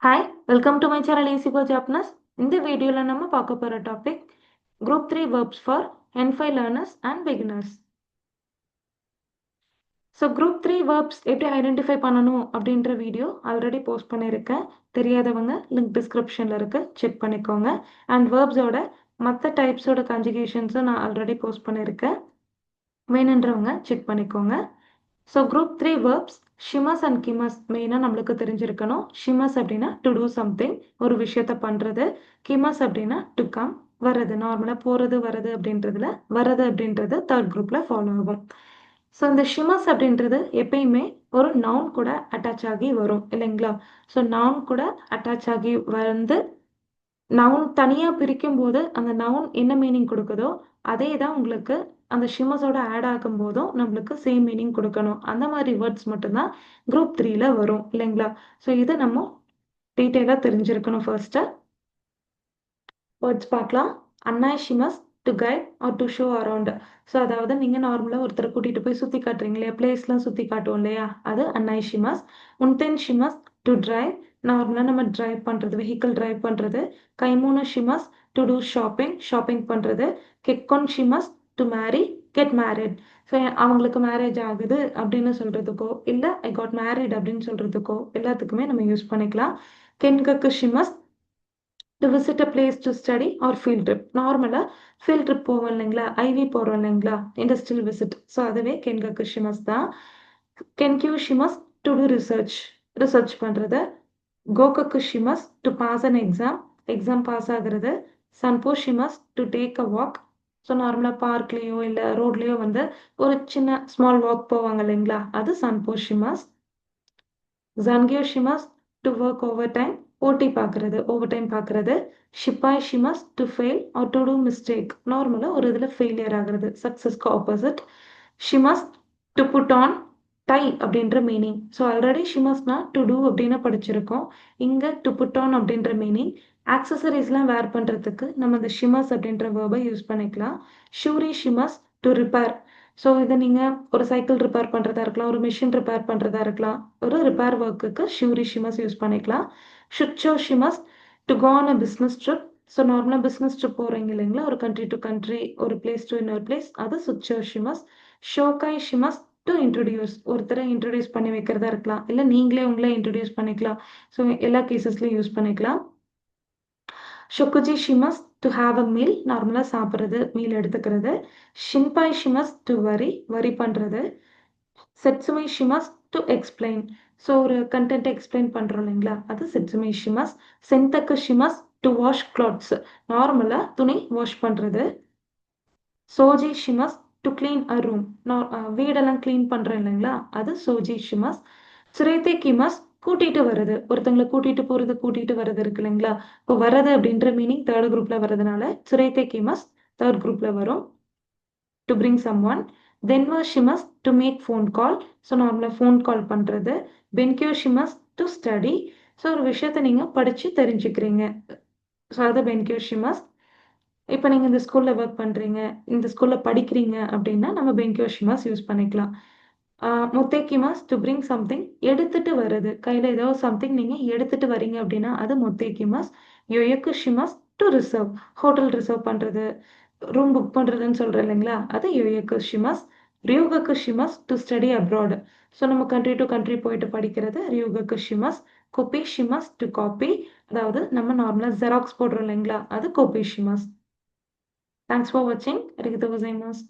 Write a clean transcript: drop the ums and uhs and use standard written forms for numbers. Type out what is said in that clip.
Hi welcome to my channel easy for Japanese. இந்த வீடியோவில் நம்ம பார்க்க போகிற topic group 3 verbs for N5 learners and beginners. So group 3 verbs எப்படி identify பண்ணணும் அப்படின்ற வீடியோ ஆல்ரெடி போஸ்ட் பண்ணியிருக்கேன். தெரியாதவங்க லிங்க் டிஸ்கிரிப்ஷனில் இருக்குது, செக் பண்ணிக்கோங்க. அண்ட் வேர்ப்ஸோட மற்ற டைப்ஸோட கன்ஜுகேஷன்ஸும் நான் ஆல்ரெடி போஸ்ட் பண்ணியிருக்கேன், வேணுன்றவங்க செக் பண்ணிக்கோங்க. ஸோ குரூப் 3 verbs ஷிமஸ் அண்ட் கிமஸ் மெயினாக நம்மளுக்கு தெரிஞ்சிருக்கணும். ஷிமஸ் அப்படின்னா டு டூ சம்திங், ஒரு விஷயத்த பண்ணுறது. கிமஸ் அப்படின்னா டு கம், வர்றது. நார்மலாக போகிறது வர்றது அப்படின்றதுல வர்றது அப்படின்றது தேர்ட் குரூப்பில் ஃபாலோ ஆகும். ஸோ இந்த ஷிமஸ் அப்படின்றது எப்பயுமே ஒரு நவுன் கூட அட்டாச் ஆகி வரும் இல்லைங்களா? ஸோ நவுன் கூட அட்டாச் ஆகி வந்து நவுன் தனியாக பிரிக்கும் போது அந்த நவுன் என்ன மீனிங் கொடுக்குதோ அதே தான் உங்களுக்கு அந்த ஷிமஸோட ஆட் ஆகும் போதும் நம்மளுக்கு சேம் மீனிங் கொடுக்கணும். அந்த மாதிரி வேர்ட்ஸ் மட்டும்தான் குரூப் 3ல வரும் இல்லைங்களா? ஸோ இதை நம்ம டீட்டெயிலாக தெரிஞ்சிருக்கணும். ஃபர்ஸ்ட்டு வேர்ட்ஸ் பார்க்கலாம். அன்னாஷிமஸ் to guide or to show around. So அதாவது நீங்கள் நார்மலாக ஒருத்தரை கூட்டிகிட்டு போய் சுற்றி காட்டுறீங்க இல்லையா, பிளேஸ்லாம் சுற்றி காட்டுவோம் இல்லையா, அது அன்னாஷிமஸ். உன்டென்ஷிமஸ் டு டிரைவ், நார்மலாக நம்ம டிரைவ் பண்ணுறது, வெஹிக்கிள் டிரைவ் பண்ணுறது. கைமோனோஷிமஸ் டு டூ ஷாப்பிங், ஷாப்பிங் பண்ணுறது. கெக்கொன்ஷிமஸ் to marry, get married. So அவங்களுக்கு மேரேஜ் ஆகுது அப்படின்னு சொல்கிறதுக்கோ இல்லை ஐ காட் மேரிட் அப்படின்னு சொல்கிறதுக்கோ எல்லாத்துக்குமே நம்ம யூஸ் பண்ணிக்கலாம். கென்கக்குஷிமஸ் to visit a place to study or field trip. நார்மலாக ஃபீல்ட் ட்ரிப் போவோம் இல்லைங்களா, ஐவி போகிறோம் இல்லைங்களா, இண்டஸ்ட்ரியல் விசிட். ஸோ அதுவே கென்கக்குஷிமஸ் தான். கென்கியூஷிமஸ் டு டூ ரிசர்ச், ரிசர்ச் பண்ணுறது. கோகக்குஷிமஸ் to pass an exam, exam pass ஆகுறது. சன்போஷிமஸ் to take a walk. So நார்மலாக பார்க்லேயோ இல்லை ரோட்லேயோ வந்து ஒரு சின்ன ஸ்மால் வாக் போவாங்க இல்லைங்களா, அது சன்போஷிமஸ். ஜன்கியோஷிமஸ் to work overtime, OT பார்க்குறது, ஓவர் டைம் பார்க்குறது. ஷிப்பாய்ஷிமஸ் to fail or to do mistake, நார்மலாக ஒரு இதில் ஃபெயிலியர் ஆகிறது, சக்ஸஸ்க்கு ஆப்போசிட். ஷிமஸ் டு புட் ஆன் டை அப்படின்ற மீனிங். ஸோ ஆல்ரெடி ஷிமஸ்னா டு டூ அப்படின்னு படிச்சிருக்கோம். இங்கே டு புட் ஆன் அப்படின்ற மீனிங். ஆக்சசரிஸ்லாம் வேர் பண்ணுறதுக்கு நம்ம இந்த ஷிமஸ் அப்படின்ற வேர்பை யூஸ் பண்ணிக்கலாம். ஷூரி ஷிமஸ் டு ரிப்பேர். ஸோ இதை நீங்கள் ஒரு சைக்கிள் ரிப்பேர் பண்ணுறதா இருக்கலாம், ஒரு மிஷின் ரிப்பேர் பண்ணுறதா இருக்கலாம், ஒரு ரிப்பேர் ஒர்க்குக்கு ஷூரி ஷிமஸ் யூஸ் பண்ணிக்கலாம். ஷுச்சோ ஷிமஸ் to go on a business trip. So நார்மலாக பிஸ்னஸ் ட்ரிப் போகிறீங்க இல்லைங்களா, ஒரு கண்ட்ரி டு கண்ட்ரி, ஒரு பிளேஸ் டு இன்னொரு பிளேஸ், அது சுச்சோ ஷிமஸ். ஷோகாய் ஷிமஸ் டு இன்ட்ரடியூஸ், ஒருத்தரை இன்ட்ரடியூஸ் பண்ணி வைக்கிறதா இருக்கலாம், இல்லை நீங்களே உங்களே இன்ட்ரடியூஸ் பண்ணிக்கலாம். ஸோ எல்லா கேசஸ்லையும் யூஸ் பண்ணிக்கலாம். ஷொக்குஜி ஷிமஸ் டு ஹாவ் அ மீல், நார்மலாக சாப்பிட்றது, மீல் எடுத்துக்கிறது. ஷின்பாய் ஷிமஸ் டு வரி, வரி பண்ணுறது. செட்சுமை ஷிமஸ் டு எக்ஸ்பிளைன், ஸோ ஒரு கண்டென்ட் எக்ஸ்பிளைன் பண்ணுறோம் இல்லைங்களா, அது செட்சுமை ஷிமஸ். சென்தக்கு ஷிமஸ் டு வாஷ் கிளாத்ஸ், நார்மலாக துணி வாஷ் பண்ணுறது. சோஜி ஷிமஸ் டு கிளீன் அ ரூம், வீடெல்லாம் க்ளீன் பண்ணுறோம் இல்லைங்களா, அது சோஜி ஷிமஸ். சுரேத்தே கிமஸ் கூட்டிகிட்டு வர்றது, ஒருத்தங்களை கூட்டிகிட்டு போகிறது கூட்டிகிட்டு வர்றது இருக்கு இல்லைங்களா. இப்போ வர்றது அப்படின்ற மீனிங் தேர்ட் குரூப்பில் வர்றதுனால சுரேத்தே கிமஸ் தேர்ட் குரூப்பில் வரும். To bring someone. தென்வர்ஷிமஸ் to make phone call, so நார்மலாக ஃபோன் கால் பண்ணுறது. பென்கியோஷிமஸ் டு ஸ்டடி, ஸோ ஒரு விஷயத்தை நீங்கள் படித்து தெரிஞ்சுக்கிறீங்க, ஸோ அது பென்கியோஷிமஸ். இப்போ நீங்கள் இந்த ஸ்கூலில் ஒர்க் பண்ணுறீங்க, இந்த ஸ்கூலில் படிக்கிறீங்க அப்படின்னா நம்ம பென்கியோஷிமஸ் யூஸ் பண்ணிக்கலாம். மொத்தேக்கிமாஸ் டு பிரிங் சம்திங், எடுத்துட்டு வர்றது, கையில் ஏதோ சம்திங் நீங்கள் எடுத்துட்டு வரீங்க அப்படின்னா அது மொத்தேக்கிமாஸ். யோயக்குஷிமாஸ் டு ரிசர்வ், ஹோட்டல் ரிசர்வ் பண்ணுறது, ரூம் புக் பண்ணுறதுன்னு சொல்கிறேன் இல்லைங்களா, அது யோயக்குஷிமாஸ். ரியோகக்குஷிமாஸ் டு ஸ்டடி அப்ராட், ஸோ நம்ம கண்ட்ரி டு கண்ட்ரி போயிட்டு படிக்கிறது ரியோகக்குஷிமாஸ். கொபிஷிமாஸ் டு காப்பி, அதாவது நம்ம நார்மலாக ஜெராக்ஸ் போடுறோம் இல்லைங்களா, அது கொபிஷிமாஸ். தேங்க்ஸ் ஃபார் வாட்சிங். அரிகதோ கோசைமாஸ்.